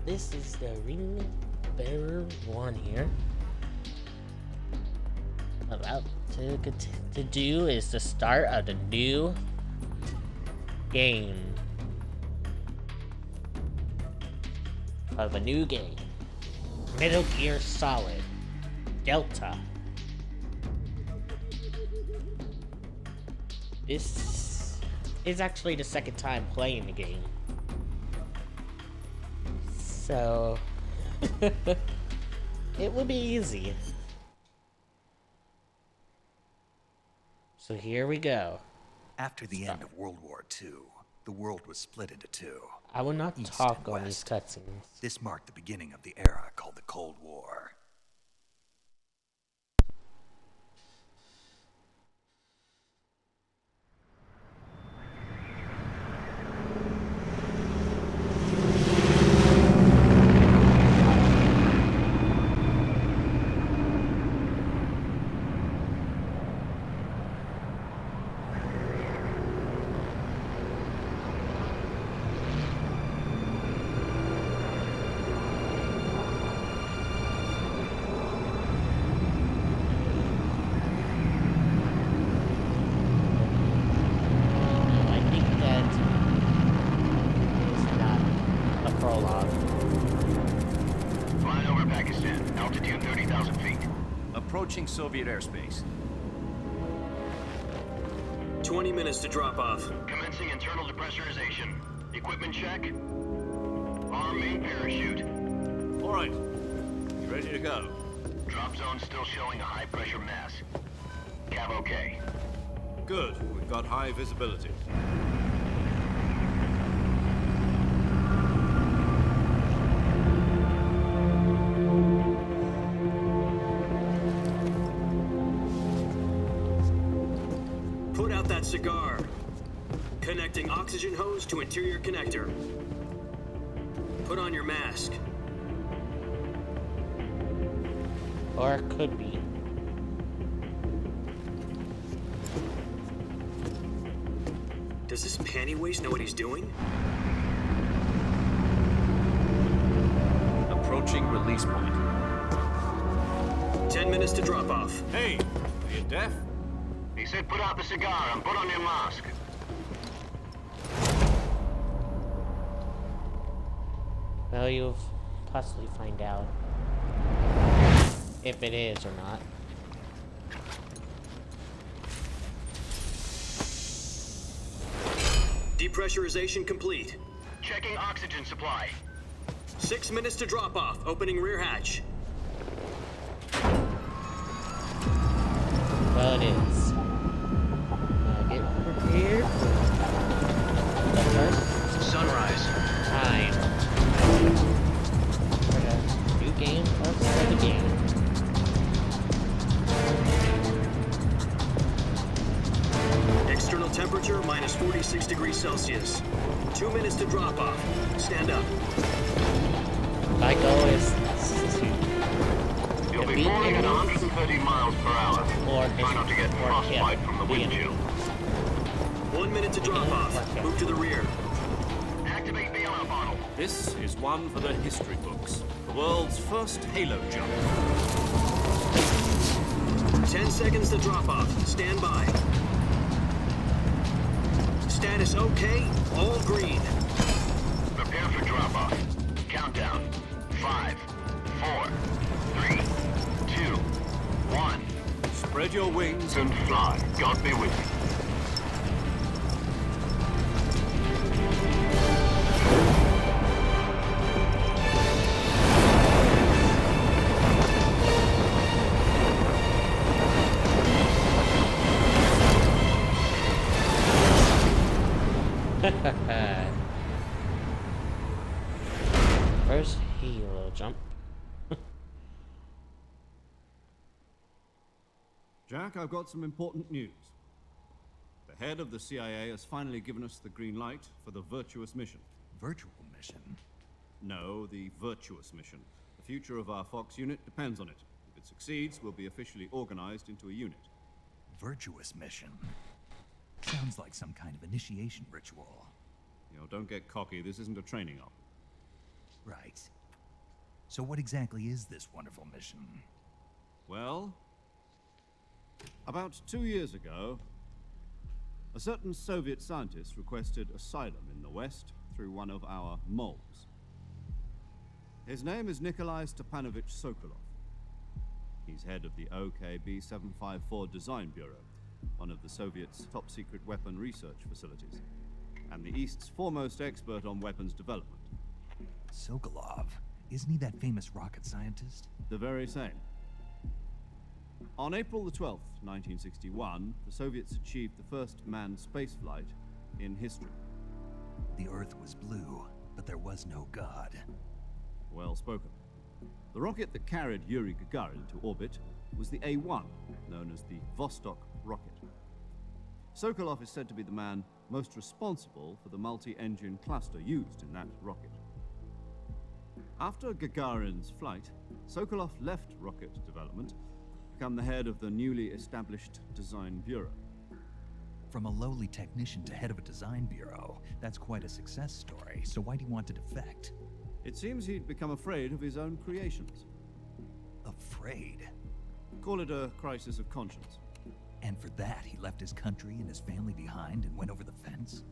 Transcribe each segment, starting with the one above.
This is the Ring Bearer 1 here. About to do is the start of the new game. Of a new game. Metal Gear Solid Delta. This is actually the second time playing the game. So it will be easy. So here we go. After the end of World War II, the world was split into two. I will not East talk and on these West. cutscenes. This marked the beginning of the era called the Cold War. I think that is not a prologue. Flying over Pakistan, altitude 30,000 feet. Approaching Soviet airspace. 20 minutes to drop off. Commencing internal depressurization. Equipment check. Arm main parachute. All right. You ready to go? Drop zone still showing a high pressure mass. Cav okay. Good. We've got high visibility. Put out that cigar. Connecting oxygen hose to interior connector. Put on your mask. Or it could be. Does this panty waste know what he's doing? Approaching release point. 10 minutes to drop off. Hey, are you deaf? He said put out the cigar and put on your mask. Well, you'll possibly find out if it is or not. Depressurization complete. Checking oxygen supply. 6 minutes to drop off. Opening rear hatch. Well, it is. Now get prepared for the first Sunrise. time for the new game of the game. External temperature minus 46 degrees Celsius. 2 minutes to drop off. Stand up. My goal is to You'll be defeat falling at enemies 130 miles per hour. or Try not to get frostbite from the windshield. 1 minute to drop off. Move to the rear. Activate the alarm bottle. This is one for the history books. The world's first halo jump. 10 seconds to drop off. Stand by. Status okay. All green. Prepare for drop off. Countdown. 5, 4, 3, 2, 1. Spread your wings And fly. God be with you. First halo jump. Jack, I've got some important news. The head of the CIA has finally given us the green light for the virtuous mission. Virtual mission? No, the virtuous mission. The future of our Fox unit depends on it. If it succeeds, we'll be officially organized into a unit. Virtuous mission. Sounds like some kind of initiation ritual. You know, don't get cocky. This isn't a training op. Right. So what exactly is this wonderful mission? Well, about 2 years ago, a certain Soviet scientist requested asylum in the West through one of our moles. His name is Nikolai Stepanovich Sokolov. He's head of the OKB 754 Design Bureau, one of the Soviets' top-secret weapon research facilities, and the East's foremost expert on weapons development. Sokolov? Isn't he that famous rocket scientist? The very same. On April the 12th, 1961, the Soviets achieved the first manned spaceflight in history. The Earth was blue, but there was no God. Well spoken. The rocket that carried Yuri Gagarin to orbit was the A-1, known as the Vostok rocket. Sokolov is said to be the man most responsible for the multi-engine cluster used in that rocket. After Gagarin's flight, Sokolov left rocket development to become the head of the newly established Design Bureau. From a lowly technician to head of a design bureau, that's quite a success story. So why do you want to defect? It seems he'd become afraid of his own creations. Afraid? Call it a crisis of conscience. And for that, he left his country and his family behind and went over the fence?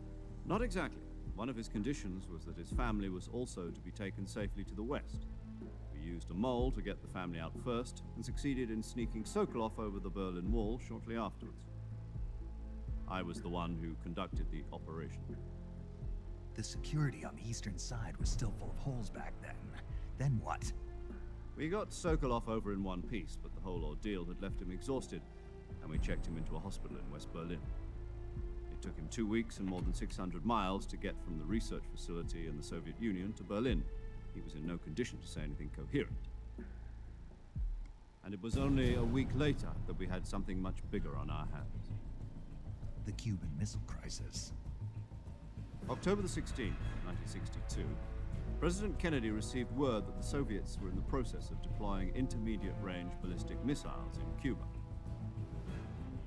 Not exactly. One of his conditions was that his family was also to be taken safely to the west. We used a mole to get the family out first, and succeeded in sneaking Sokolov over the Berlin Wall shortly afterwards. I was the one who conducted the operation. The security on the eastern side was still full of holes back then. Then what? We got Sokolov over in one piece, but the whole ordeal had left him exhausted, and we checked him into a hospital in West Berlin. It took him 2 weeks and more than 600 miles to get from the research facility in the Soviet Union to Berlin. He was in no condition to say anything coherent. And it was only a week later that we had something much bigger on our hands. The Cuban Missile Crisis. October the 16th, 1962, President Kennedy received word that the Soviets were in the process of deploying intermediate-range ballistic missiles in Cuba.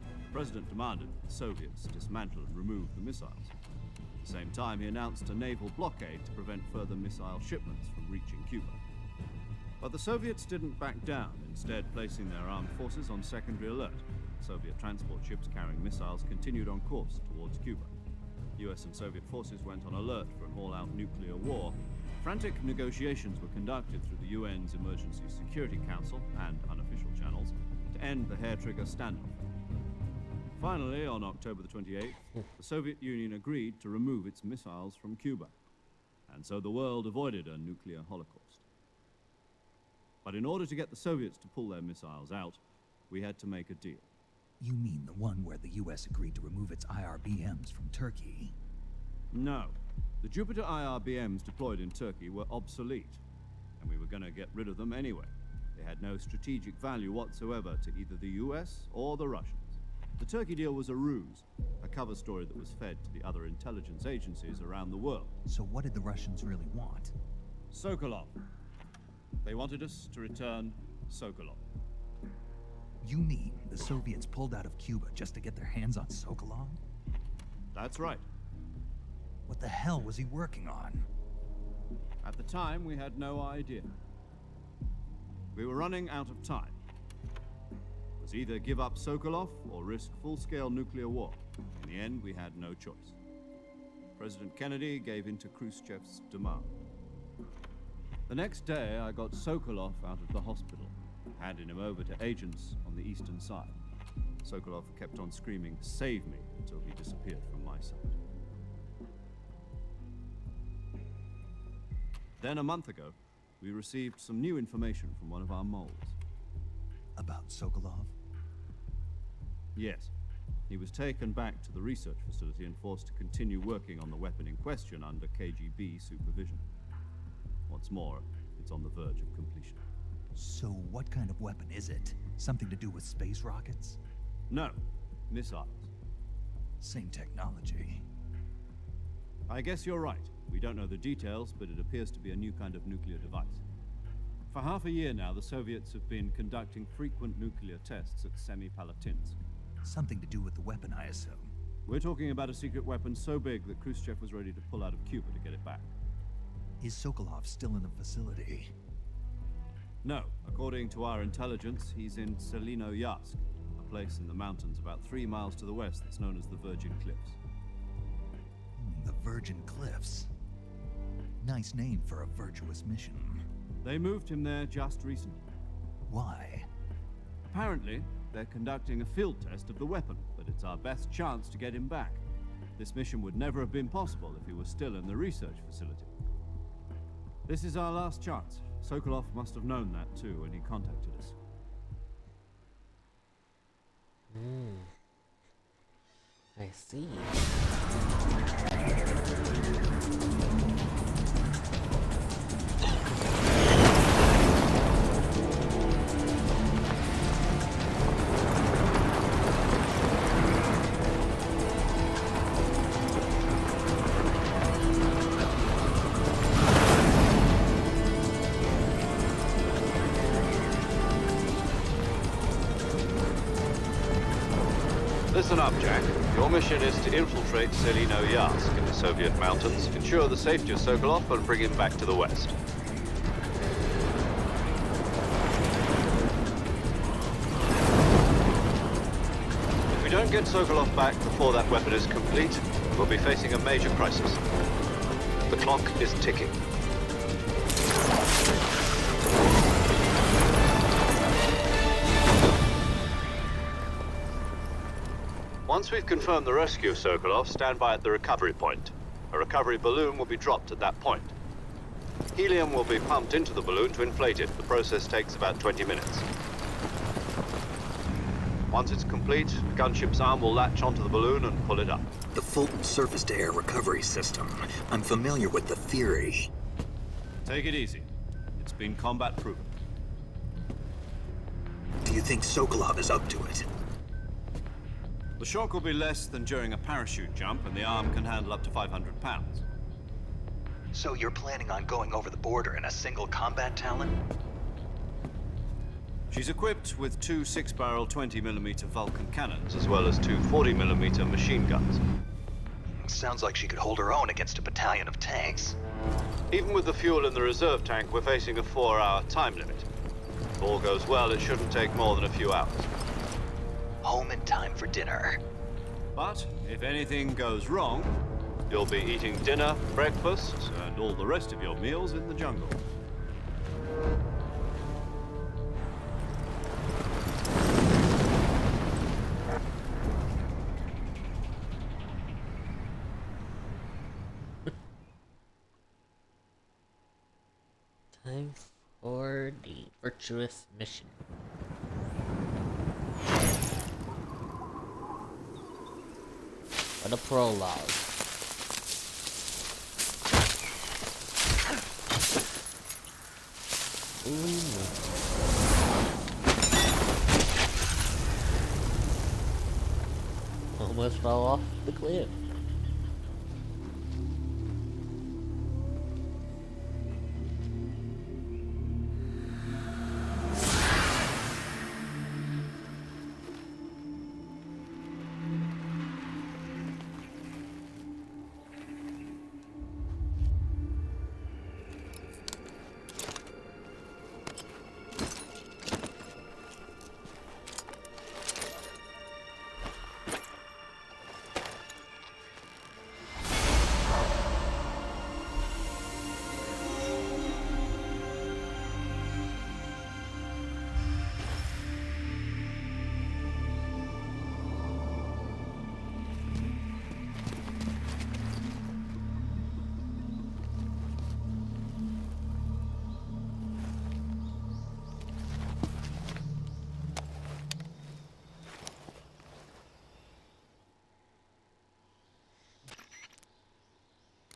The President demanded that the Soviets dismantle and remove the missiles. At the same time, he announced a naval blockade to prevent further missile shipments from reaching Cuba. But the Soviets didn't back down, instead placing their armed forces on secondary alert. Soviet transport ships carrying missiles continued on course towards Cuba. US and Soviet forces went on alert for an all-out nuclear war. Frantic negotiations were conducted through the UN's Emergency Security Council and unofficial channels to end the hair-trigger standoff. Finally, on October the 28th, the Soviet Union agreed to remove its missiles from Cuba, and so the world avoided a nuclear holocaust. But in order to get the Soviets to pull their missiles out, we had to make a deal. You mean the one where the US agreed to remove its IRBMs from Turkey? No. The Jupiter IRBMs deployed in Turkey were obsolete, and we were going to get rid of them anyway. They had no strategic value whatsoever to either the US or the Russians. The Turkey deal was a ruse, a cover story that was fed to the other intelligence agencies around the world. So what did the Russians really want? Sokolov. They wanted us to return Sokolov. You mean the Soviets pulled out of Cuba just to get their hands on Sokolov? That's right. What the hell was he working on? At the time, we had no idea. We were running out of time. It was either give up Sokolov or risk full-scale nuclear war. In the end, we had no choice. President Kennedy gave in to Khrushchev's demand. The next day, I got Sokolov out of the hospital, handing him over to agents on the eastern side. Sokolov kept on screaming, "Save me," until he disappeared from my sight. Then a month ago, we received some new information from one of our moles. About Sokolov? Yes. He was taken back to the research facility and forced to continue working on the weapon in question under KGB supervision. Once more, it's on the verge of completion. So what kind of weapon is it? Something to do with space rockets? No, missiles. Same technology. I guess you're right. We don't know the details, but it appears to be a new kind of nuclear device. For half a year now, the Soviets have been conducting frequent nuclear tests at Semipalatinsk. Something to do with the weapon, I assume. We're talking about a secret weapon so big that Khrushchev was ready to pull out of Cuba to get it back. Is Sokolov still in the facility? No. According to our intelligence, he's in Selino Yask, a place in the mountains about 3 miles to the west that's known as the Virgin Cliffs. The Virgin Cliffs. Nice name for a virtuous mission. They moved him there just recently. Why? Apparently, they're conducting a field test of the weapon, but it's our best chance to get him back. This mission would never have been possible if he was still in the research facility. This is our last chance. Sokolov must have known that too when he contacted us. I see. Listen up, Jack. Your mission is to infiltrate Selino Yask in the Soviet mountains, ensure the safety of Sokolov, and bring him back to the west. If we don't get Sokolov back before that weapon is complete, we'll be facing a major crisis. The clock is ticking. Once we've confirmed the rescue of Sokolov, stand by at the recovery point. A recovery balloon will be dropped at that point. Helium will be pumped into the balloon to inflate it. The process takes about 20 minutes. Once it's complete, the gunship's arm will latch onto the balloon and pull it up. The Fulton surface-to-air recovery system. I'm familiar with the theory. Take it easy. It's been combat proven. Do you think Sokolov is up to it? The shock will be less than during a parachute jump, and the arm can handle up to 500 pounds. So you're planning on going over the border in a single combat Talon? She's equipped with 2 6-barrel 20mm Vulcan cannons, as well as 2 40mm machine guns. Sounds like she could hold her own against a battalion of tanks. Even with the fuel in the reserve tank, we're facing a 4-hour time limit. If all goes well, it shouldn't take more than a few hours. Home in time for dinner. But if anything goes wrong, you'll be eating dinner, breakfast, and all the rest of your meals in the jungle. Time for the virtuous mission. For the prologue. Almost fell off the cliff.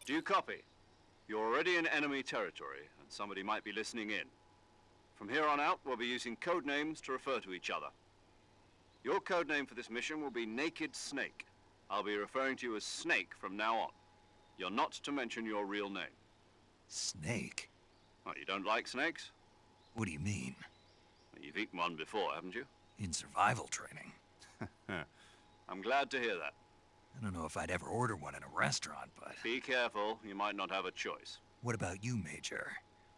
Do you copy? You're already in enemy territory, and somebody might be listening in. From here on out, we'll be using code names to refer to each other. Your code name for this mission will be Naked Snake. I'll be referring to you as Snake from now on. You're not to mention your real name. Snake? Oh, you don't like snakes? What do you mean? Well, you've eaten one before, haven't you? In survival training. I'm glad to hear that. I don't know if I'd ever order one in a restaurant, but... Be careful, you might not have a choice. What about you, Major?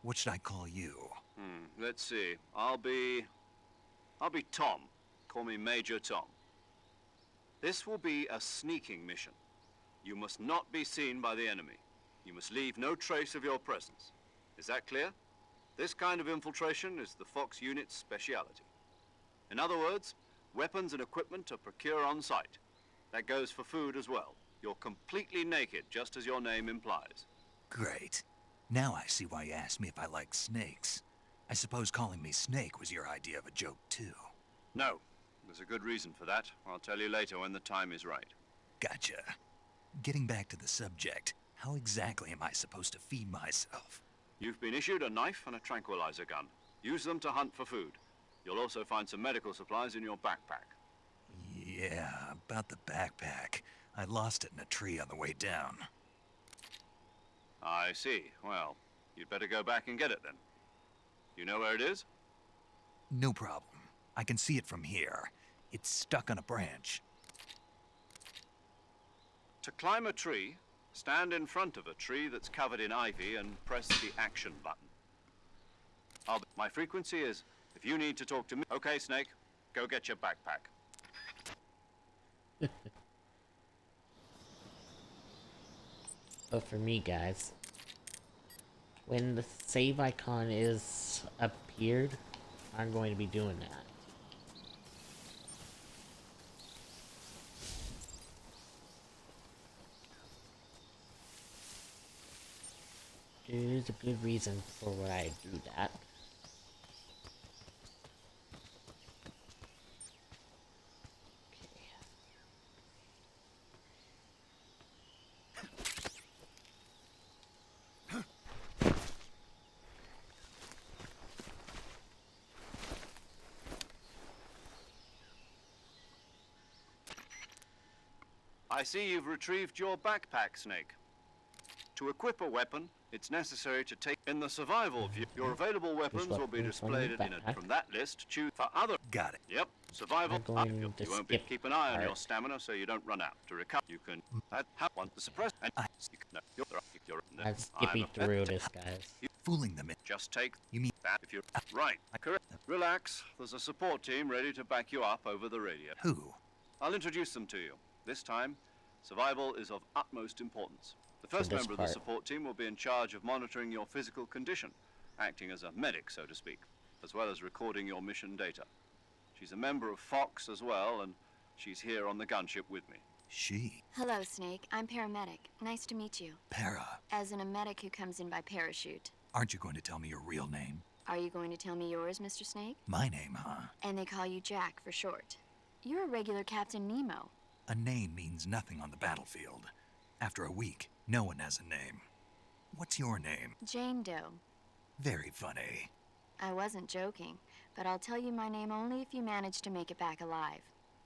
What should I call you? Let's see. I'll be Tom. Call me Major Tom. This will be a sneaking mission. You must not be seen by the enemy. You must leave no trace of your presence. Is that clear? This kind of infiltration is the Fox unit's speciality. In other words, weapons and equipment are procured on site. That goes for food as well. You're completely naked, just as your name implies. Great. Now I see why you asked me if I like snakes. I suppose calling me Snake was your idea of a joke, too. No. There's a good reason for that. I'll tell you later when the time is right. Gotcha. Getting back to the subject, how exactly am I supposed to feed myself? You've been issued a knife and a tranquilizer gun. Use them to hunt for food. You'll also find some medical supplies in your backpack. Yeah, about the backpack. I lost it in a tree on the way down. I see. Well, you'd better go back and get it then. You know where it is? No problem. I can see it from here. It's stuck on a branch. To climb a tree, stand in front of a tree that's covered in ivy and press the action button. My frequency is, if you need to talk to me... Okay, Snake, go get your backpack. But for me, guys, when the save icon is appeared, I'm going to be doing that. There's a good reason for why I do that. I see you've retrieved your backpack, Snake. To equip a weapon, it's necessary to take in the survival view. Your available weapons will be displayed from that list. Choose for other. Got it. Yep, survival. I'm going to You won't skip keep an eye on your part. stamina so you don't run out. To recover, you can have one to suppress. And I'm skipping through this, guys. Fooling them. Just take You mean that if you're right. Correct. Relax. There's a support team ready to back you up over the radio. who? I'll introduce them to you. This time, survival is of utmost importance. The first this member of the part. support team will be in charge of monitoring your physical condition, acting as a medic, so to speak, as well as recording your mission data. She's a member of Fox as well, and she's here on the gunship with me. She. Hello, Snake. I'm paramedic. Nice to meet you. Para. As in a medic who comes in by parachute. Aren't you going to tell me your real name? Are you going to tell me yours, Mr. Snake? My name, huh? And they call you Jack for short. You're a regular Captain Nemo. A name means nothing on the battlefield. After a week, no one has a name. What's your name? Jane Doe. Very funny. I wasn't joking, but I'll tell you my name only if you manage to make it back alive.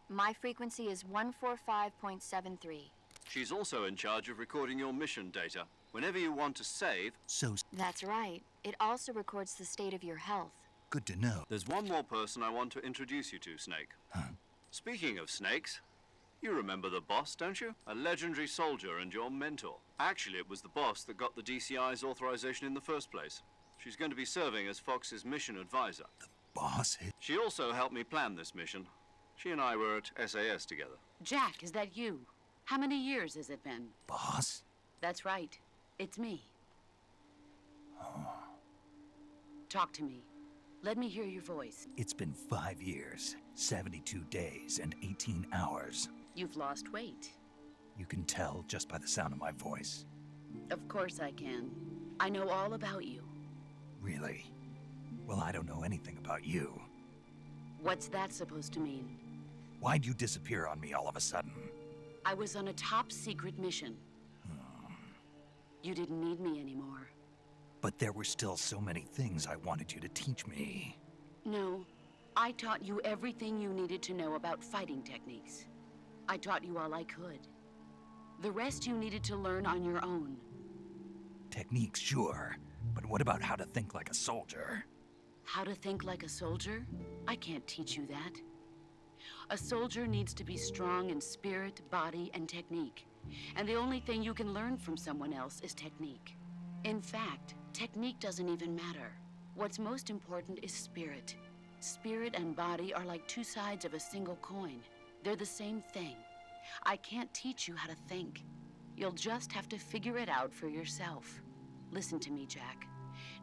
My frequency is 145.73. She's also in charge of recording your mission data. Whenever you want to save, So That's right. It also records the state of your health. good to know. there's one more person I want to introduce you to, Snake. Huh? Speaking of snakes, you remember the boss, don't you? A legendary soldier and your mentor. Actually, it was the boss that got the DCI's authorization in the first place. She's going to be serving as Fox's mission advisor. Boss? She also helped me plan this mission. She and I were at SAS together. Jack, is that you? How many years has it been? Boss? That's right. It's me. Talk to me. Let me hear your voice. It's been 5 years, 72 days, and 18 hours. You've lost weight. You can tell just by the sound of my voice. Of course I can. I know all about you. Really? Well, I don't know anything about you. What's that supposed to mean? Why'd you disappear on me all of a sudden? I was on a top secret mission. You didn't need me anymore. But there were still so many things I wanted you to teach me. No, I taught you everything you needed to know about fighting techniques. I taught you all I could. The rest you needed to learn on your own. Techniques, sure. But what about how to think like a soldier? How to think like a soldier? I can't teach you that. A soldier needs to be strong in spirit, body, and technique. And the only thing you can learn from someone else is technique. In fact, Technique doesn't even matter. What's most important is spirit. Spirit and body are like two sides of a single coin. They're the same thing. I can't teach you how to think. You'll just have to figure it out for yourself. Listen to me, Jack.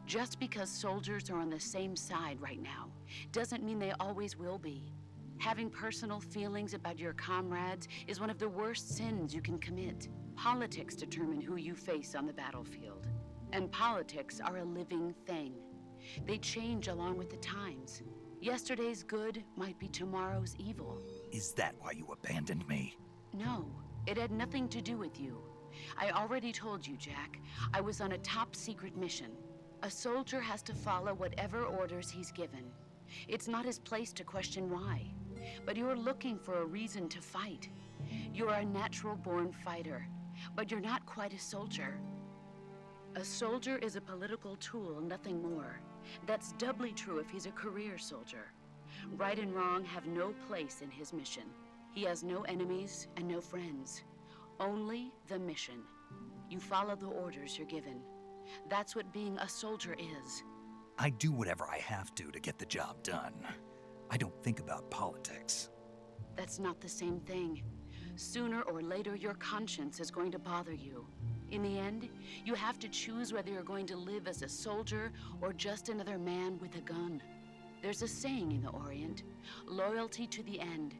Just because soldiers are on the same side right now doesn't mean they always will be. Having personal feelings about your comrades is one of the worst sins you can commit. Politics determine who you face on the battlefield. And politics are a living thing. They change along with the times. Yesterday's good might be tomorrow's evil. Is that why you abandoned me? No, it had nothing to do with you. I already told you, Jack. I was on a top-secret mission. A soldier has to follow whatever orders he's given. It's not his place to question why. But you're looking for a reason to fight. You're a natural-born fighter, but you're not quite a soldier. A soldier is a political tool, nothing more. That's doubly true if he's a career soldier. Right and wrong have no place in his mission. He has no enemies and no friends. Only the mission. You follow the orders you're given. That's what being a soldier is. I do whatever I have to get the job done. I don't think about politics. That's not the same thing. Sooner or later, your conscience is going to bother you. In the end, you have to choose whether you're going to live as a soldier or just another man with a gun. There's a saying in the Orient, loyalty to the end.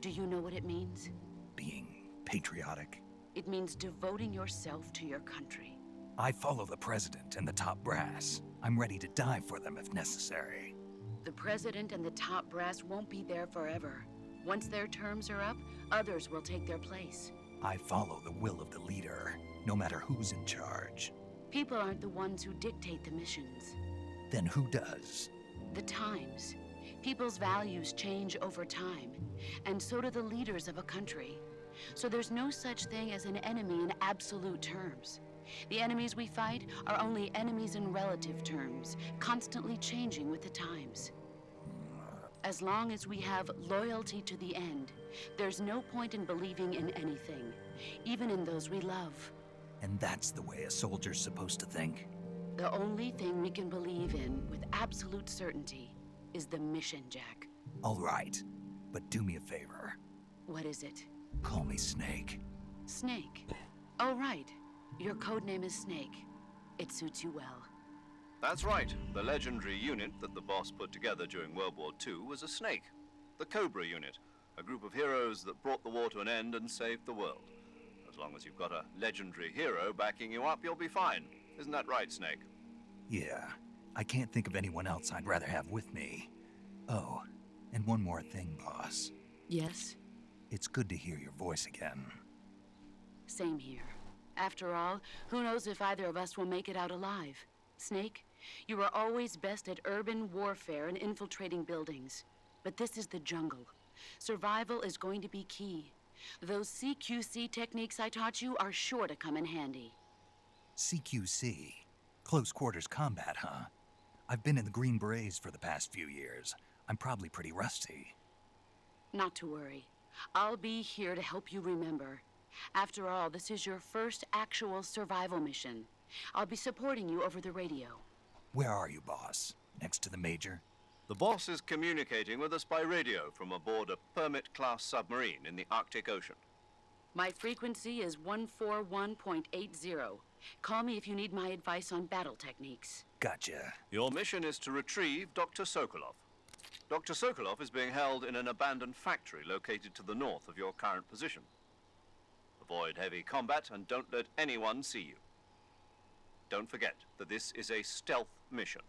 Do you know what it means? Being patriotic. It means devoting yourself to your country. I follow the president and the top brass. I'm ready to die for them if necessary. The president and the top brass won't be there forever. Once their terms are up, others will take their place. I follow the will of the leader, no matter who's in charge. People aren't the ones who dictate the missions. Then who does? The times. People's values change over time, and so do the leaders of a country. So there's no such thing as an enemy in absolute terms. The enemies we fight are only enemies in relative terms, constantly changing with the times. As long as we have loyalty to the end, there's no point in believing in anything, even in those we love. And that's the way a soldier's supposed to think? The only thing we can believe in with absolute certainty is the mission, Jack. All right, but do me a favor. What is it? Call me Snake. Snake? Oh, right. Your codename is Snake. It suits you well. That's right. The legendary unit that the boss put together during World War II was a snake. The Cobra unit, a group of heroes that brought the war to an end and saved the world. As long as you've got a legendary hero backing you up, you'll be fine. Isn't that right, Snake? Yeah, I can't think of anyone else I'd rather have with me. Oh, and one more thing, boss. Yes? It's good to hear your voice again. Same here. After all, who knows if either of us will make it out alive? Snake, you are always best at urban warfare and infiltrating buildings. But this is the jungle. Survival is going to be key. Those CQC techniques I taught you are sure to come in handy. CQC? Close quarters combat, huh? I've been in the Green Berets for the past few years. I'm probably pretty rusty. Not to worry. I'll be here to help you remember. After all, this is your first actual survival mission. I'll be supporting you over the radio. Where are you, boss? Next to the Major? The boss is communicating with us by radio from aboard a Permit-class submarine in the Arctic Ocean. My frequency is 141.80. Call me if you need my advice on battle techniques. Gotcha. Your mission is to retrieve Dr. Sokolov. Dr. Sokolov is being held in an abandoned factory located to the north of your current position. Avoid heavy combat and don't let anyone see you. Don't forget that this is a stealth mission.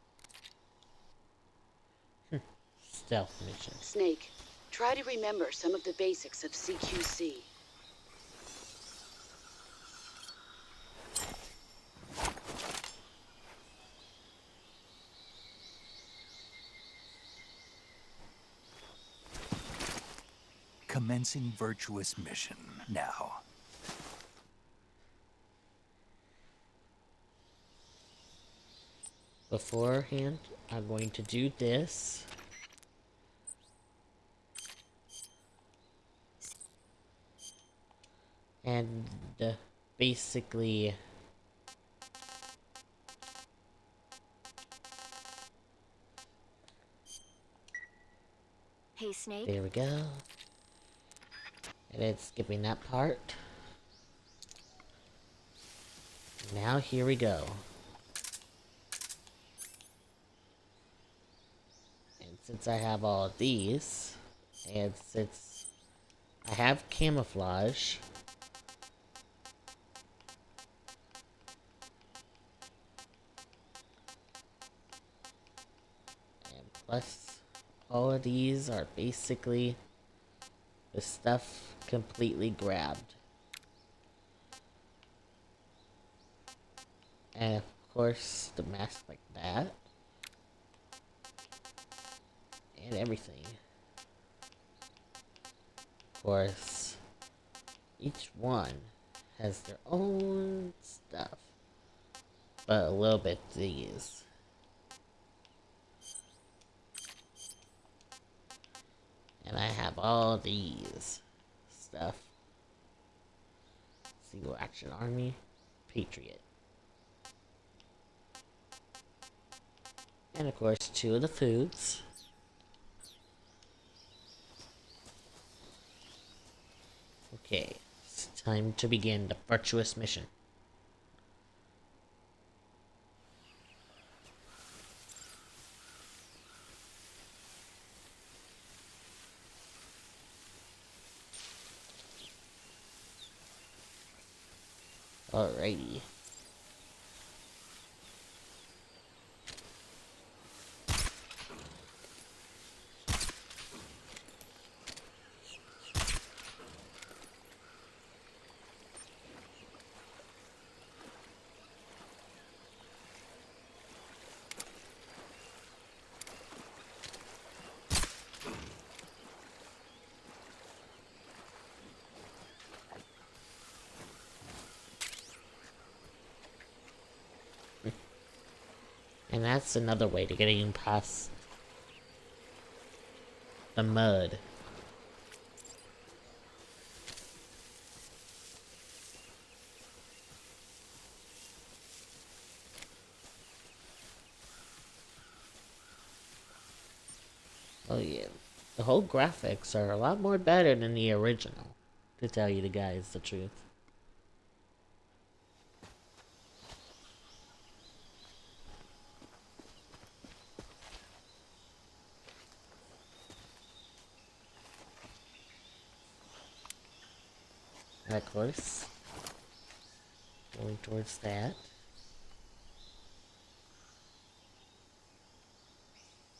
Stealth mission. Snake, try to remember some of the basics of CQC. Commencing virtuous mission now. Beforehand, I'm going to do this. And basically Hey, Snake. There we go. And it's skipping that part. Now here we go. And since I have all of these, and since I have camouflage, and plus all of these are basically the stuff completely grabbed. And of course the mask like that. And everything. Of course, each one has their own stuff. But a little bit these. And I have all these stuff. Single Action Army, Patriot. And of course, 2 of the foods. Okay, it's time to begin the virtuous mission. Alrighty. And that's another way to getting past the mud. Oh yeah, the whole graphics are a lot more better than the original, to tell you the guys the truth. And of course, going towards that.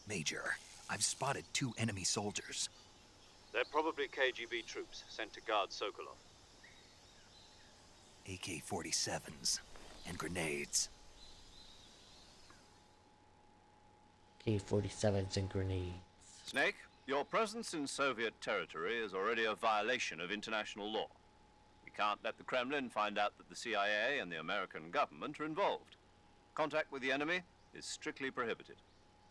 Major, I've spotted 2 enemy soldiers. They're probably KGB troops sent to guard Sokolov. AK-47s and grenades. K-47s and grenades. Snake, your presence in Soviet territory is already a violation of international law. We can't let the Kremlin find out that the CIA and the American government are involved. Contact with the enemy is strictly prohibited.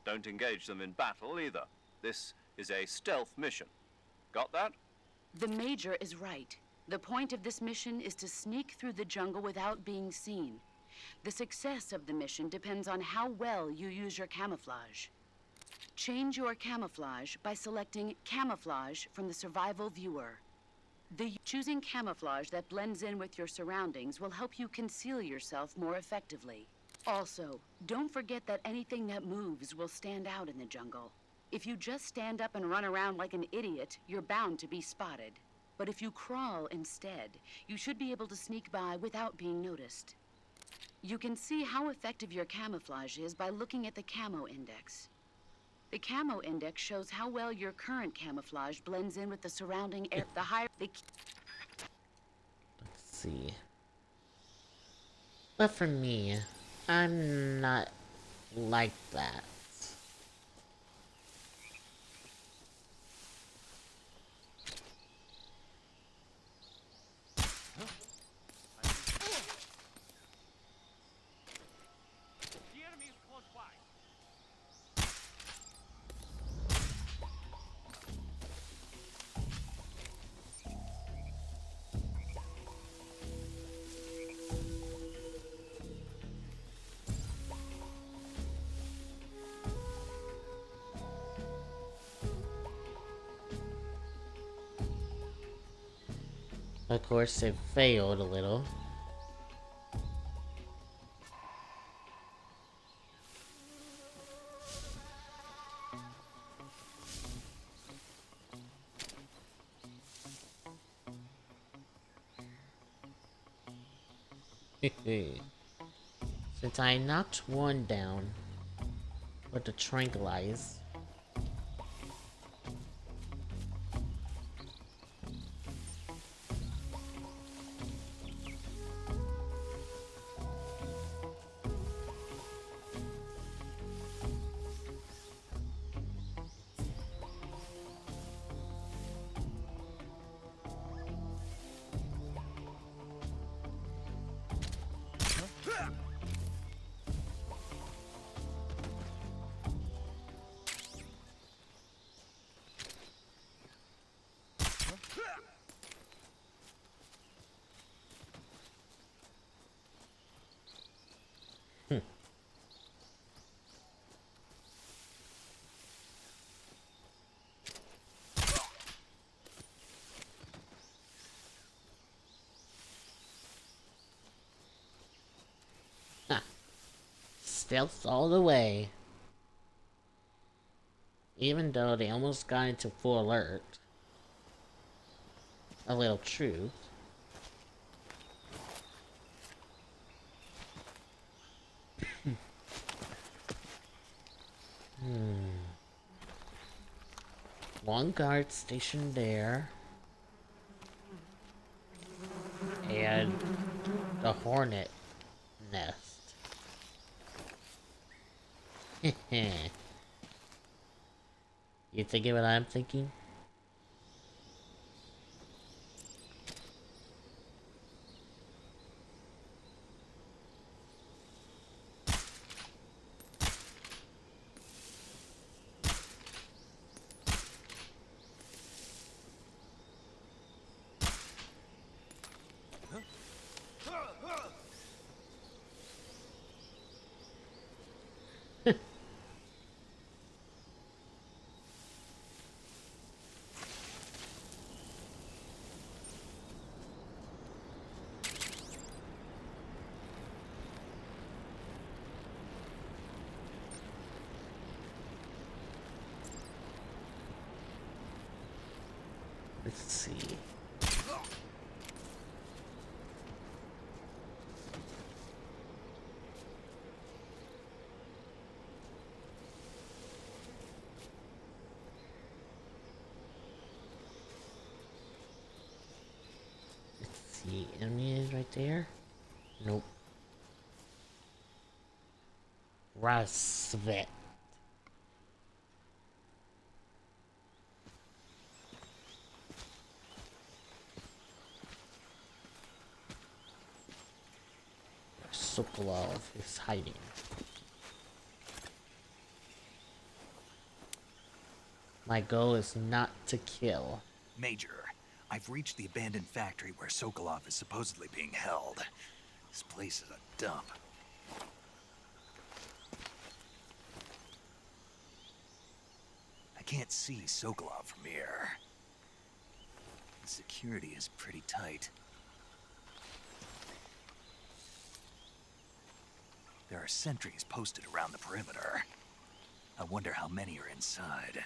Don't engage them in battle either. This is a stealth mission. Got that? The Major is right. The point of this mission is to sneak through the jungle without being seen. The success of the mission depends on how well you use your camouflage. Change your camouflage by selecting Camouflage from the Survival Viewer. Choosing camouflage that blends in with your surroundings will help you conceal yourself more effectively. Also, don't forget that anything that moves will stand out in the jungle. If you just stand up and run around like an idiot, you're bound to be spotted. But if you crawl instead, you should be able to sneak by without being noticed. You can see how effective your camouflage is by looking at the camo index. The camo index shows how well your current camouflage blends in with the surrounding air. The higher the... Let's see. But for me, I'm not like that. Of course, it failed a little. Since I knocked one down with the tranquilize, stealth all the way. Even though they almost got into full alert. A little truth. One guard stationed there. And the hornet nest. You thinking what I'm thinking? Let's see. Let's see. Enemy is right there? Nope. Rasvet. Sokolov is hiding. My goal is not to kill. Major, I've reached the abandoned factory where Sokolov is supposedly being held. This place is a dump. I can't see Sokolov from here. The security is pretty tight. There are sentries posted around the perimeter. I wonder how many are inside.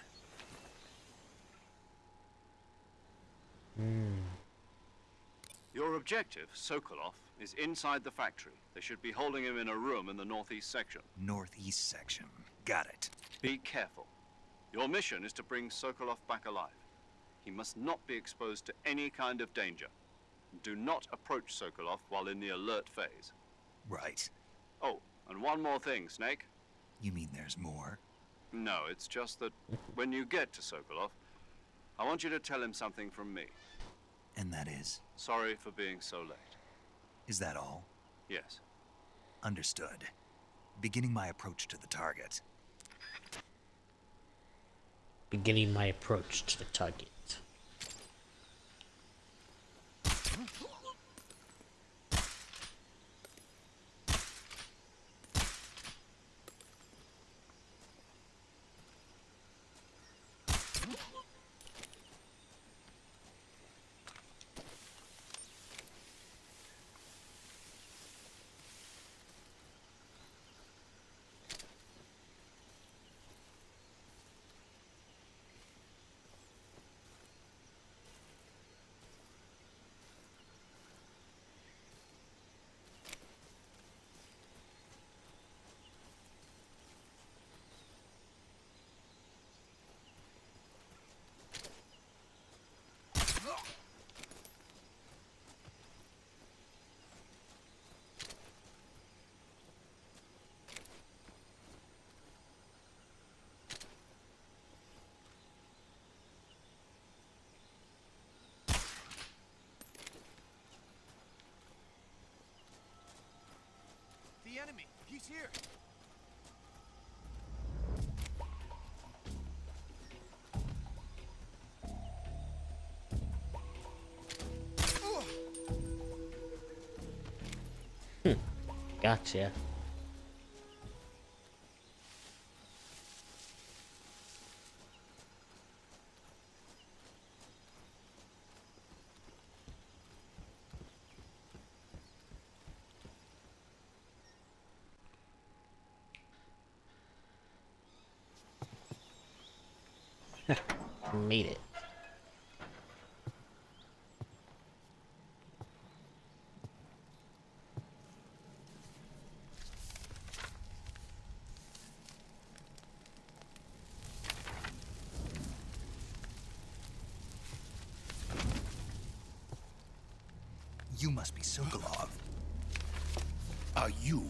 Your objective, Sokolov, is inside the factory. They should be holding him in a room in the northeast section. Northeast section. Got it. Be careful. Your mission is to bring Sokolov back alive. He must not be exposed to any kind of danger. Do not approach Sokolov while in the alert phase. Right. Oh, and one more thing, Snake. You mean there's more? No, it's just that when you get to Sokolov, I want you to tell him something from me. And that is? Sorry for being so late. Is that all? Yes. Understood. Beginning my approach to the target. Beginning my approach to the target. He's here. Gotcha. Made it. You must be Sokolov. Are you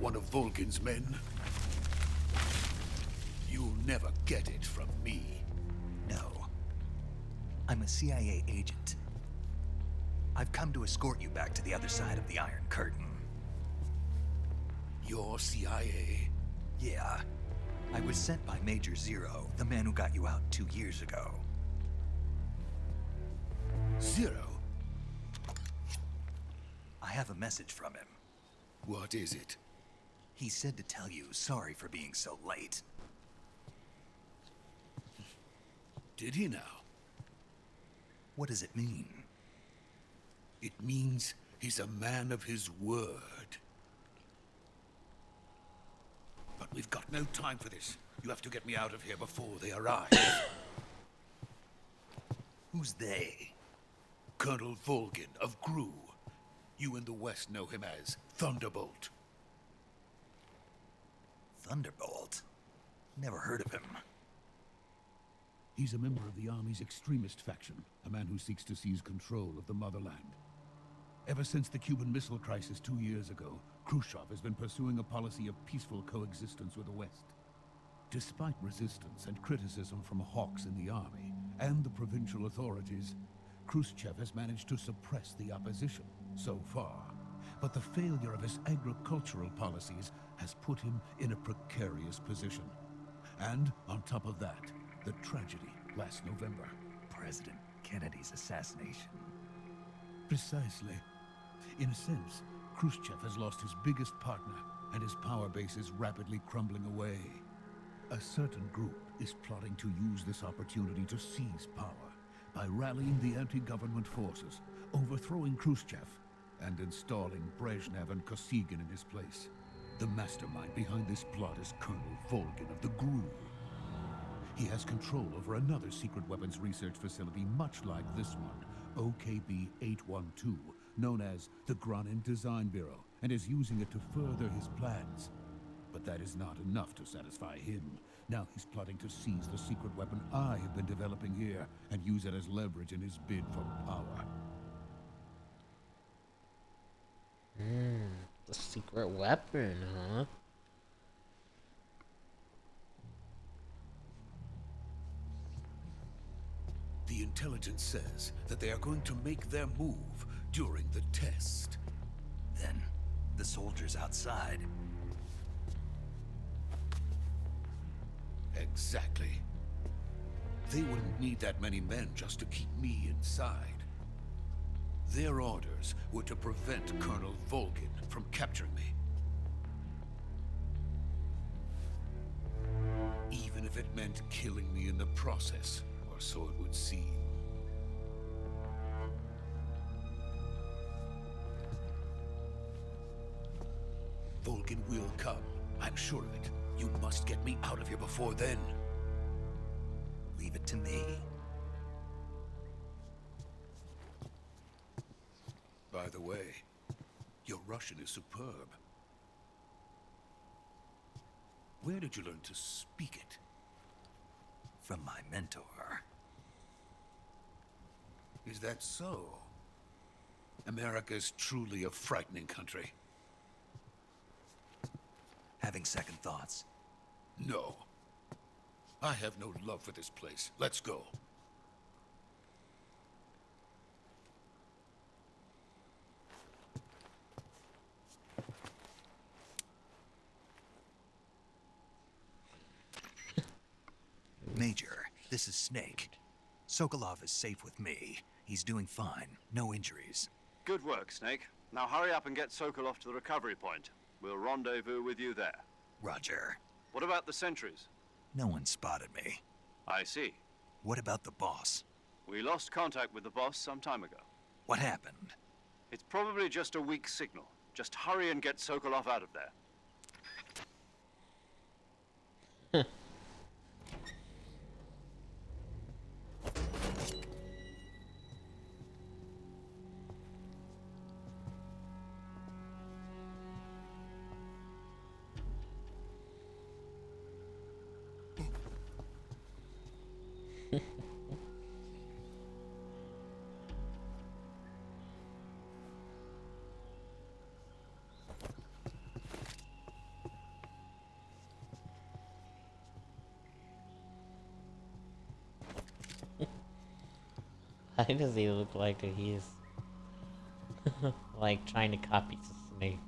one of Volgin's men? You'll never get it from me. No. I'm a CIA agent. I've come to escort you back to the other side of the Iron Curtain. You're CIA? Yeah. I was sent by Major Zero, the man who got you out 2 years ago. Zero? I have a message from him. What is it? He said to tell you sorry for being so late. Did he now? What does it mean? It means he's a man of his word. But we've got no time for this. You have to get me out of here before they arrive. Who's they? Colonel Volgin of Gru. You in the West know him as Thunderbolt. Thunderbolt? Never heard of him. He's a member of the Army's extremist faction, a man who seeks to seize control of the motherland. Ever since the Cuban Missile Crisis 2 years ago, Khrushchev has been pursuing a policy of peaceful coexistence with the West. Despite resistance and criticism from hawks in the army and the provincial authorities, Khrushchev has managed to suppress the opposition so far. But the failure of his agricultural policies has put him in a precarious position. And on top of that, the tragedy last November. President Kennedy's assassination. Precisely. In a sense, Khrushchev has lost his biggest partner, and his power base is rapidly crumbling away. A certain group is plotting to use this opportunity to seize power by rallying the anti-government forces, overthrowing Khrushchev, and installing Brezhnev and Kosygin in his place. The mastermind behind this plot is Colonel Volgin of the GRU. He has control over another secret weapons research facility much like this one, OKB-812, known as the Granin Design Bureau, and is using it to further his plans. But that is not enough to satisfy him. Now he's plotting to seize the secret weapon I have been developing here and use it as leverage in his bid for power. The secret weapon, huh? The intelligence says that they are going to make their move during the test. Then, the soldiers outside. Exactly. They wouldn't need that many men just to keep me inside. Their orders were to prevent Colonel Volgin from capturing me. Even if it meant killing me in the process, or so it would seem. Volgin will come. I'm sure of it. You must get me out of here before then. Leave it to me. By the way, your Russian is superb. Where did you learn to speak it? From my mentor. Is that so? America's truly a frightening country. Having second thoughts? No. I have no love for this place. Let's go. This is Snake. Sokolov is safe with me. He's doing fine. No injuries. Good work, Snake. Now hurry up and get Sokolov to the recovery point. We'll rendezvous with you there. Roger. What about the sentries? No one spotted me. I see. What about the boss? We lost contact with the boss some time ago. What happened? It's probably just a weak signal. Just hurry and get Sokolov out of there. Why does he look like he's like trying to copy Snake?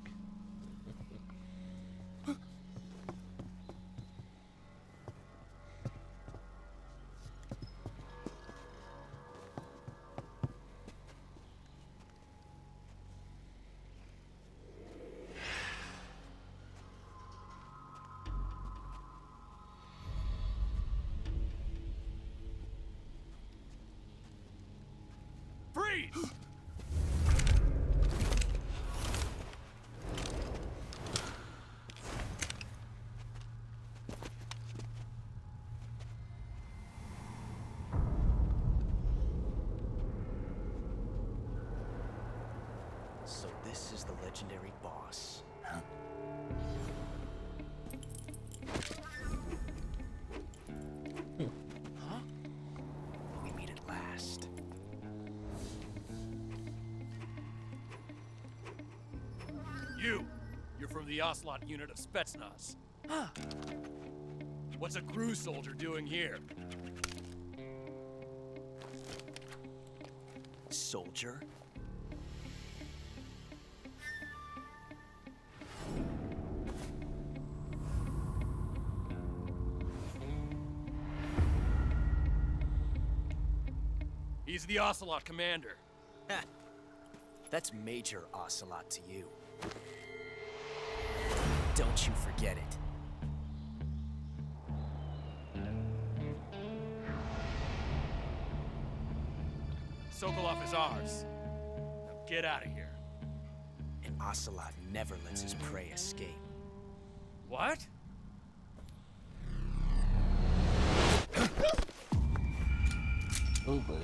Freeze! So this is the legendary boss. Huh? Huh? We meet at last. You're from the Ocelot unit of Spetsnaz. What's a crew soldier doing here? Soldier? He's the Ocelot commander. That's Major Ocelot to you. Don't you forget it. Sokolov is ours. Now get out of here. And Ocelot never lets his prey escape. What? Oh boy.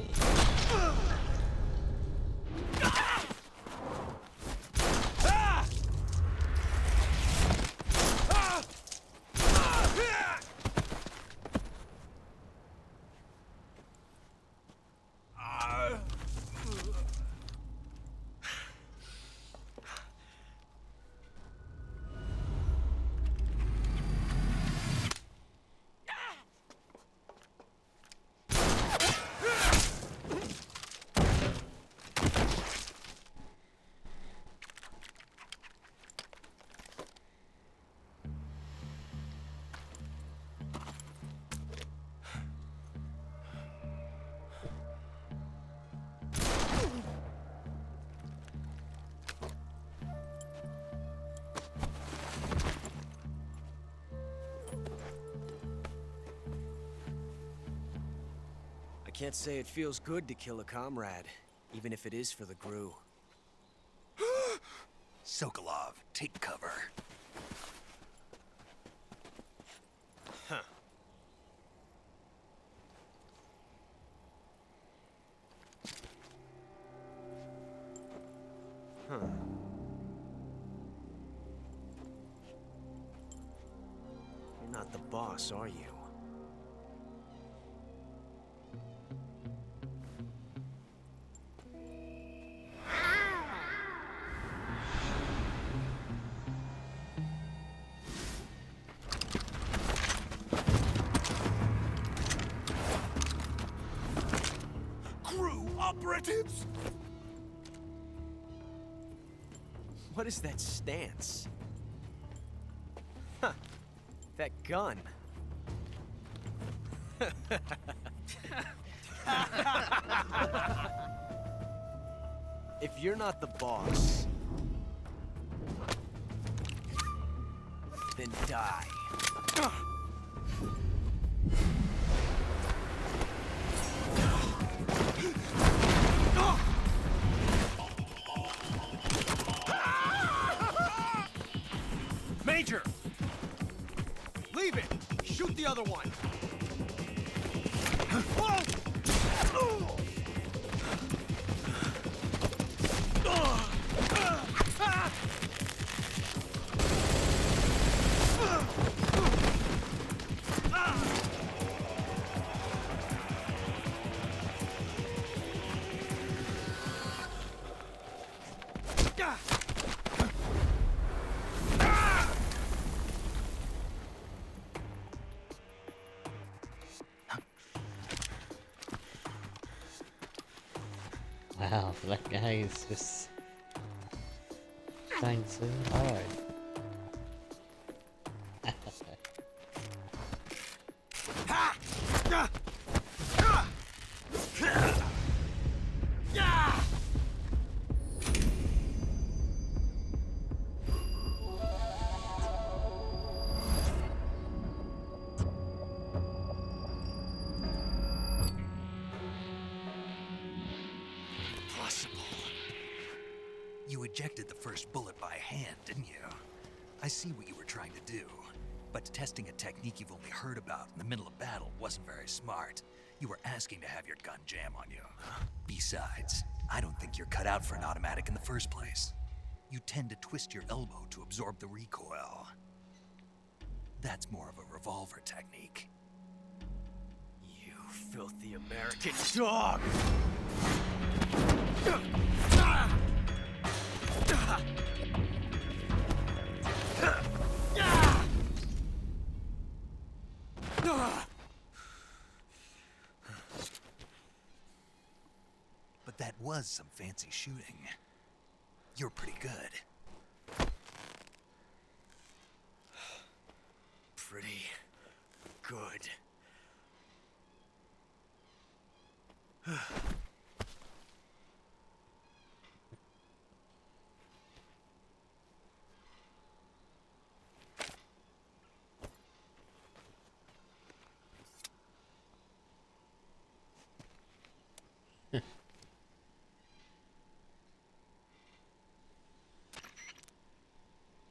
I can't say it feels good to kill a comrade, even if it is for the Gru. Sokolov, take cover. Huh. Huh. You're not the boss, are you? Crew operatives! What is that stance? Huh. That gun. If you're not the boss, then die. Major! Leave it! Shoot the other one! Wow, that guy is just trying so hard. You ejected the first bullet by hand, didn't you? I see what you were trying to do. But testing a technique you've only heard about in the middle of battle wasn't very smart. You were asking to have your gun jam on you. Besides, I don't think you're cut out for an automatic in the first place. You tend to twist your elbow to absorb the recoil. That's more of a revolver technique. You filthy American dog! But that was some fancy shooting. You're pretty good. Pretty good.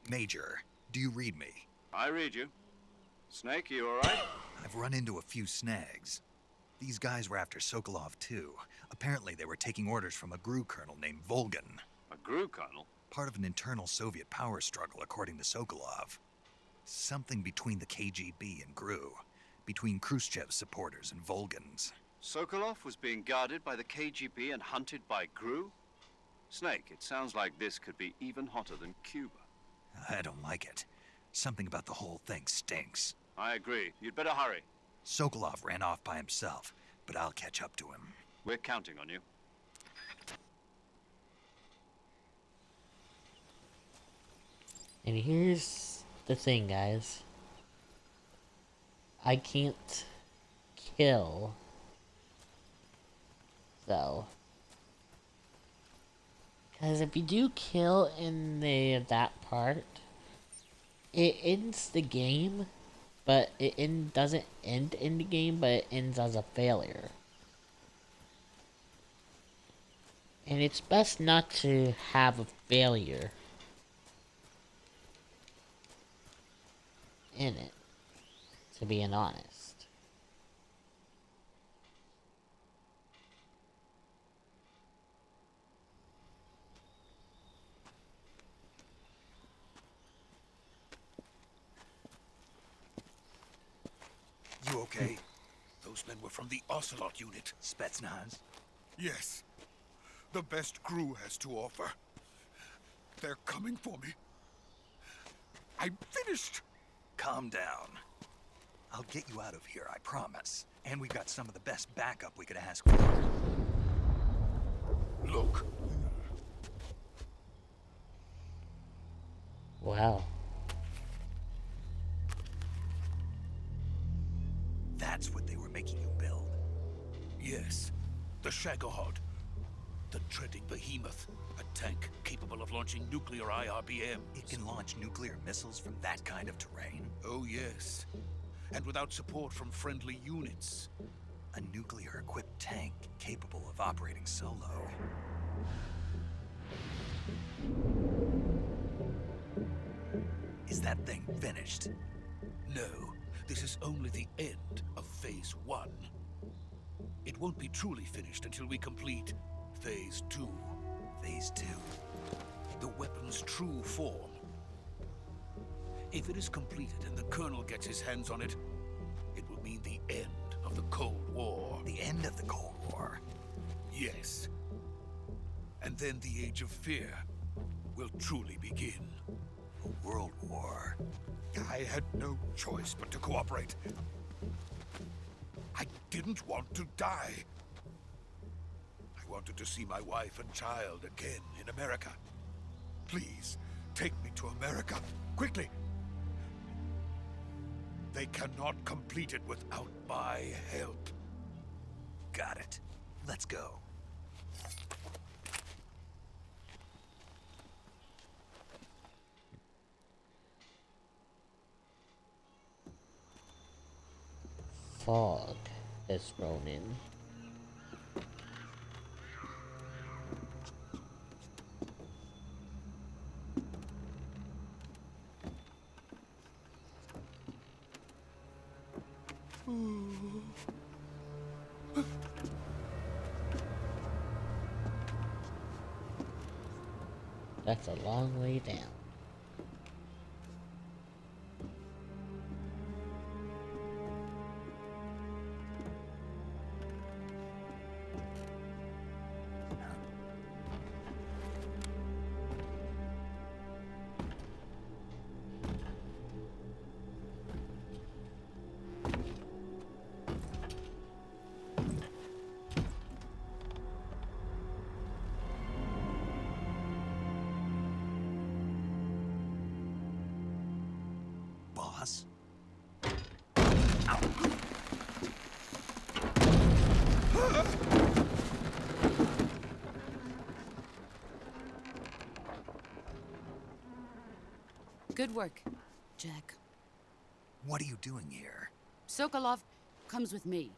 Major, do you read me? I read you. Snake, you alright? I've run into a few snags. These guys were after Sokolov too. Apparently they were taking orders from a GRU colonel named Volgin. A GRU colonel? Part of an internal Soviet power struggle, according to Sokolov. Something between the KGB and GRU. Between Khrushchev's supporters and Volgin's. Sokolov was being guarded by the KGB and hunted by GRU? Snake, it sounds like this could be even hotter than Cuba. I don't like it. Something about the whole thing stinks. I agree. You'd better hurry. Sokolov ran off by himself, but I'll catch up to him. We're counting on you. And here's the thing, guys. I can't kill. So. Because if you do kill in that part, it ends the game, but it doesn't end in the game, but it ends as a failure. And it's best not to have a failure in it, to being honest. You okay? Those men were from the Ocelot unit. Spetsnaz? Yes. The best GRU has to offer. They're coming for me. I'm finished. Calm down. I'll get you out of here, I promise. And we got some of the best backup we could ask for. Look. Wow. That's what they were making you build. Yes, the Shagohod. The treading behemoth. A tank capable of launching nuclear IRBM. It can launch nuclear missiles from that kind of terrain? Oh, yes. And without support from friendly units. A nuclear-equipped tank capable of operating solo. Is that thing finished? No, this is only the end of Phase 1. It won't be truly finished until we complete Phase 2. Phase 2? The weapon's true form. If it is completed and the Colonel gets his hands on it, it will mean the end of the Cold War. The end of the Cold War? Yes. And then the Age of Fear will truly begin. A world war? I had no choice but to cooperate. I didn't want to die. I wanted to see my wife and child again in America. Please, take me to America, quickly. They cannot complete it without my help. Got it. Let's go. Fog has thrown in. That's a long way down. Boss? Good work, Jack. What are you doing here? Sokolov comes with me.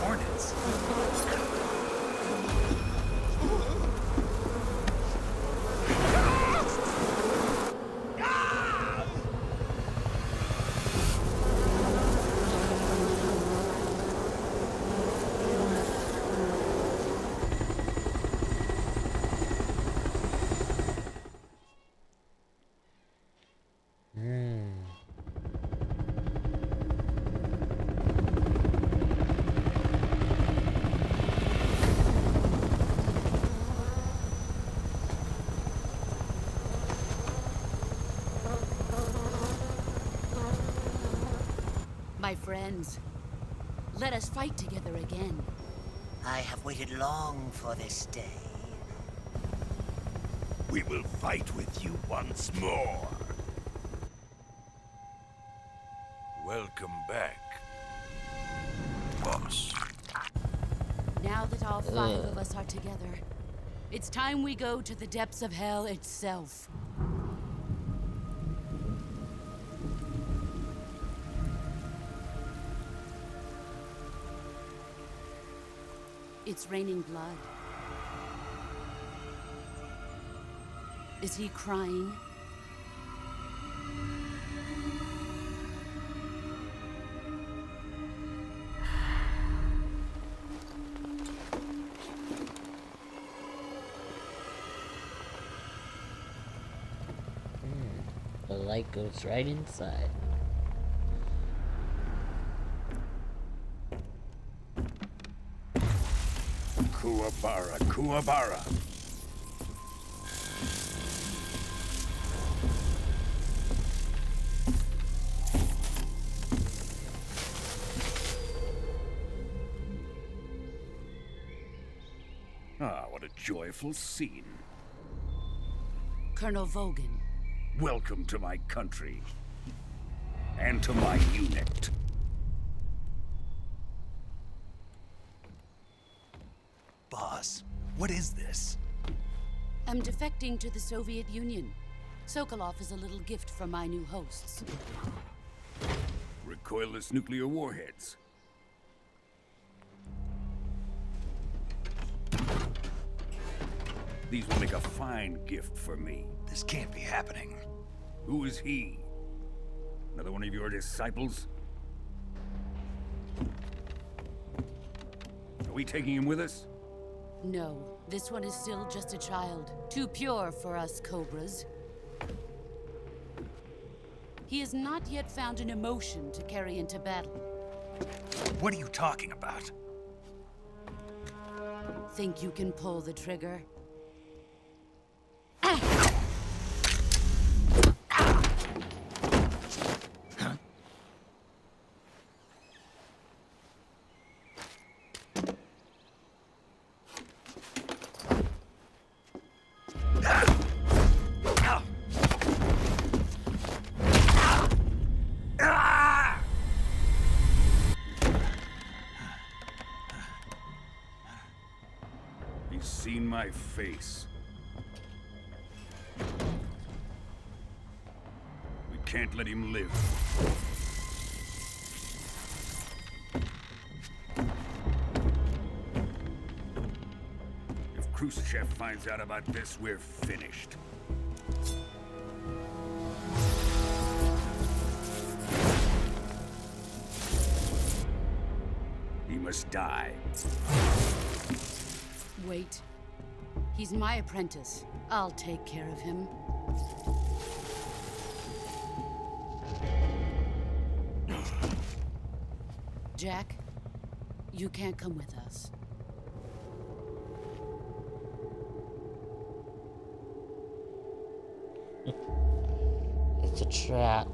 Hornets? My friends, let us fight together again. I have waited long for this day. We will fight with you once more. Welcome back, boss. Now that all 5 of us are together, it's time we go to the depths of hell itself. It's raining blood. Is he crying? The light goes right inside. Kuwabara, Kuwabara. joyful scene. Colonel Volgin. Welcome to my country. And to my unit. Boss, what is this? I'm defecting to the Soviet Union. Sokolov is a little gift from my new hosts. Recoilless nuclear warheads. These will make a fine gift for me. This can't be happening. Who is he? Another one of your disciples? Are we taking him with us? No, this one is still just a child. Too pure for us Cobras. He has not yet found an emotion to carry into battle. What are you talking about? Think you can pull the trigger? He's seen my face. We can't let him live. If Khrushchev finds out about this, we're finished. He must die. Wait. He's my apprentice. I'll take care of him. Jack, you can't come with us. It's a trap.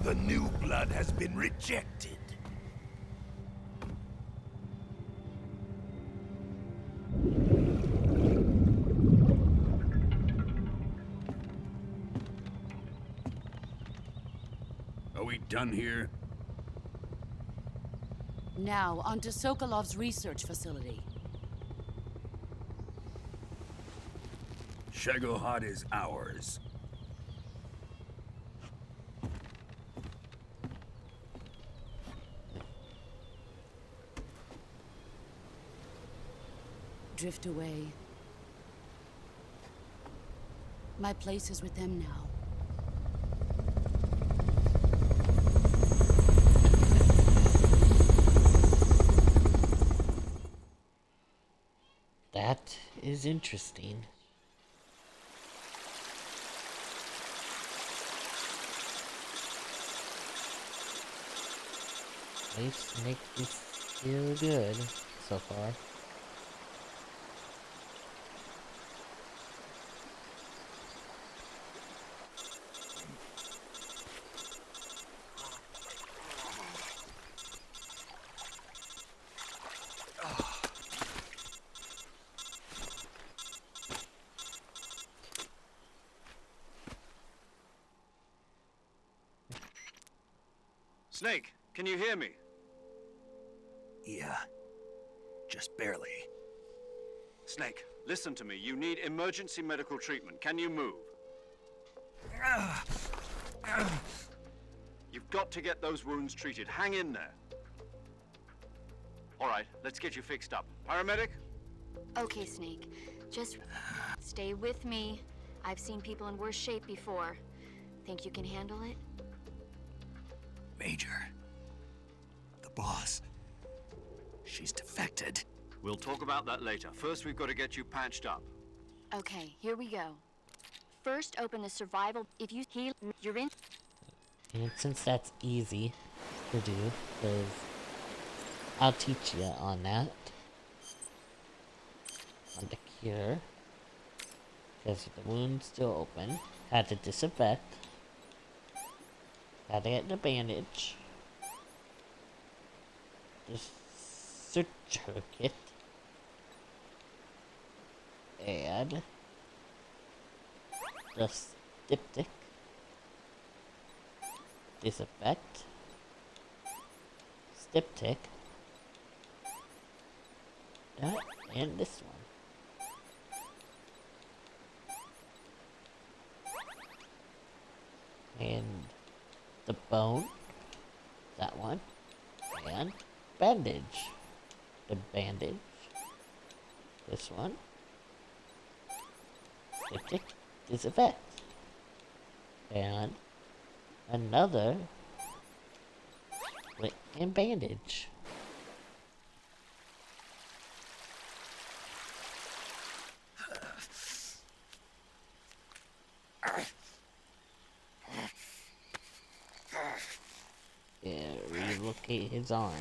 The new blood has been rejected. Are we done here? Now, onto Sokolov's research facility. Shagohod is ours. Drift away. My place is with them now. That is interesting. At least Snake is still good so far. Snake, can you hear me? Yeah. Just barely. Snake, listen to me. You need emergency medical treatment. Can you move? You've got to get those wounds treated. Hang in there. All right, let's get you fixed up. Paramedic? Okay, Snake. Just stay with me. I've seen people in worse shape before. Think you can handle it? Major, the boss, she's defected. We'll talk about that later. First, we've got to get you patched up. Okay, here we go. First, open the survival. If you heal, you're in. And since that's easy to do, because I'll teach you on that. On the cure. Because the wound's still open. Had to disinfect. Had to get the bandage. The suture kit. And the styptic. Disinfect. Styptic. That and this one. And the bone. That one. And bandage. The bandage. This one. Styptic. Disinfect. And another and bandage. Yeah, relocate his arm.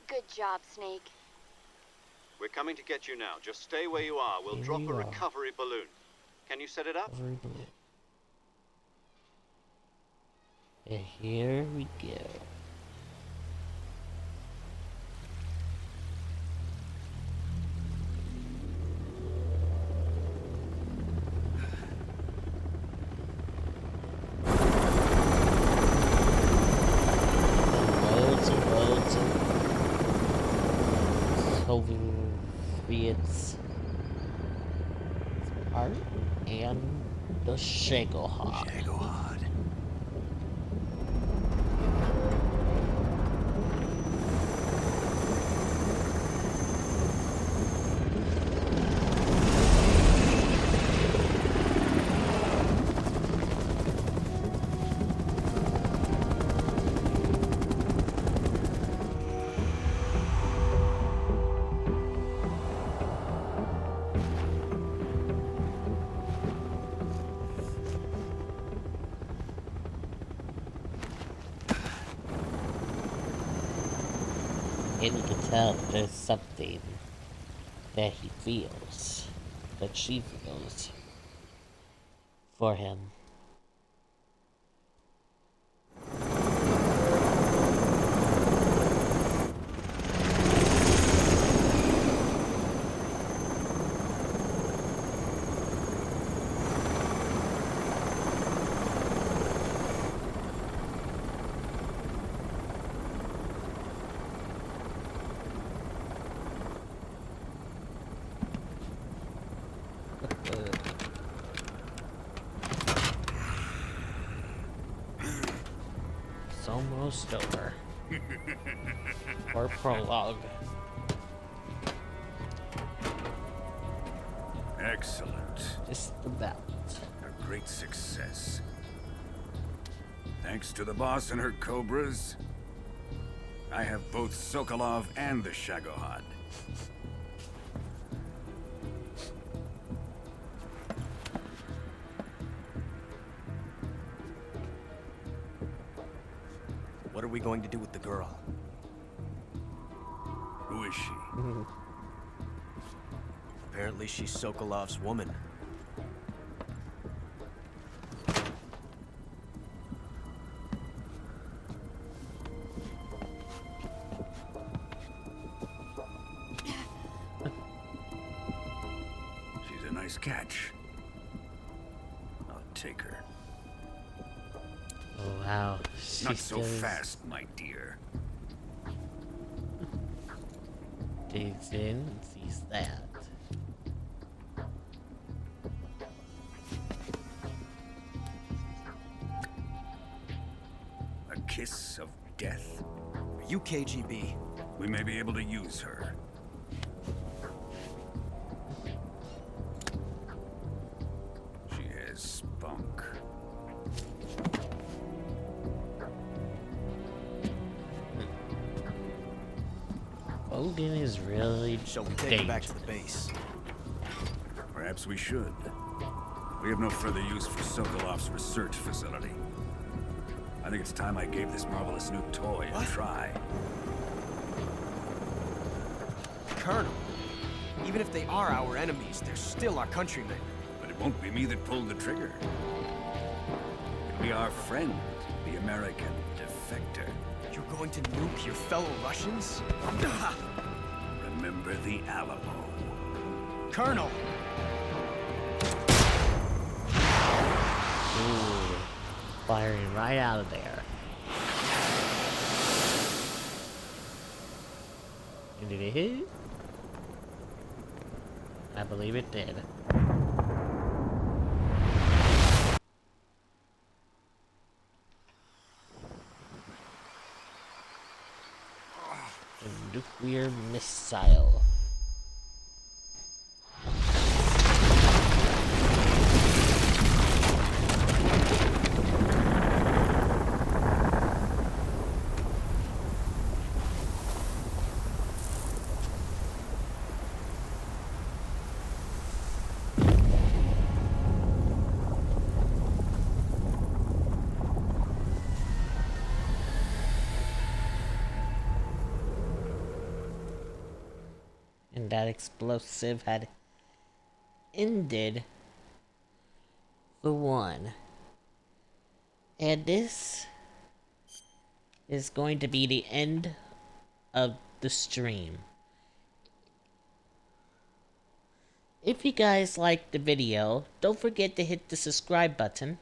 Good job, Snake. We're coming to get you now. Just stay where you are. We'll drop a recovery balloon. Can you set it up? And here we go. Soviets art and the Shagohod. And you can tell there's something that he feels, that she feels for him. It's almost over. Or prologue. Excellent. Just about. A great success. Thanks to the boss and her cobras, I have both Sokolov and the Shagohod. What are we going to do with the girl? Who is she? Apparently she's Sokolov's woman. catch. I'll take her. Oh wow. Not so fast, my dear. Digs in, sees that. A kiss of death. Are you KGB? We may be able to use her. She has spunk. Hogan is really Shall we take her back to the base? Perhaps we should. We have no further use for Sokolov's research facility. I think it's time I gave this marvelous new toy a try. Colonel, even if they are our enemies, they're still our countrymen. But it won't be me that pulled the trigger. It'll be our friend, the American defector. You're going to nuke your fellow Russians? Remember the Alamo. Colonel! Ooh, firing right out of there. And did it hit? I believe it did. A nuclear missile. And that explosive had ended the one. And this is going to be the end of the stream. If you guys liked the video, don't forget to hit the subscribe button,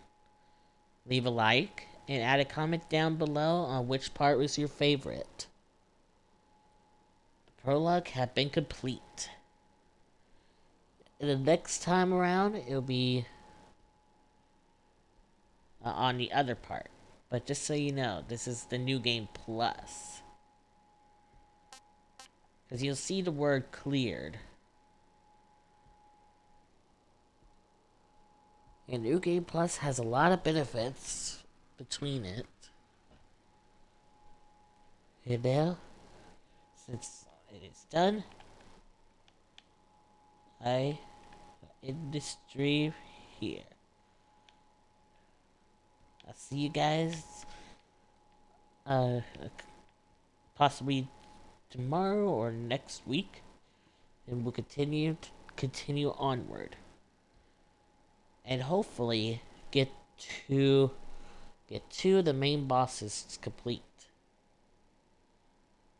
leave a like, and add a comment down below on which part was your favorite. Prologue have been complete. The next time around, it'll be on the other part. But just so you know, this is the new game plus. Because you'll see the word cleared. And New Game Plus has a lot of benefits between it. And now, since it is done, I end this stream here. I'll see you guys possibly tomorrow or next week, and we'll continue onward, and hopefully get two of the main bosses complete.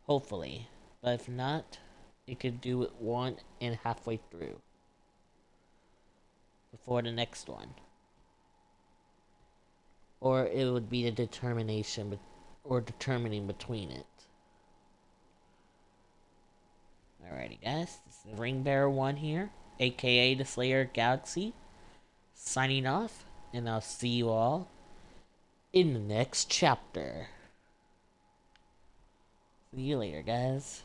Hopefully. But if not, you could do it one and halfway through before the next one. Or it would be the determining between it. Alrighty guys, this is the Ring Bearer 1 here, aka the Slayer of Galaxy, signing off, and I'll see you all in the next chapter. See you later guys.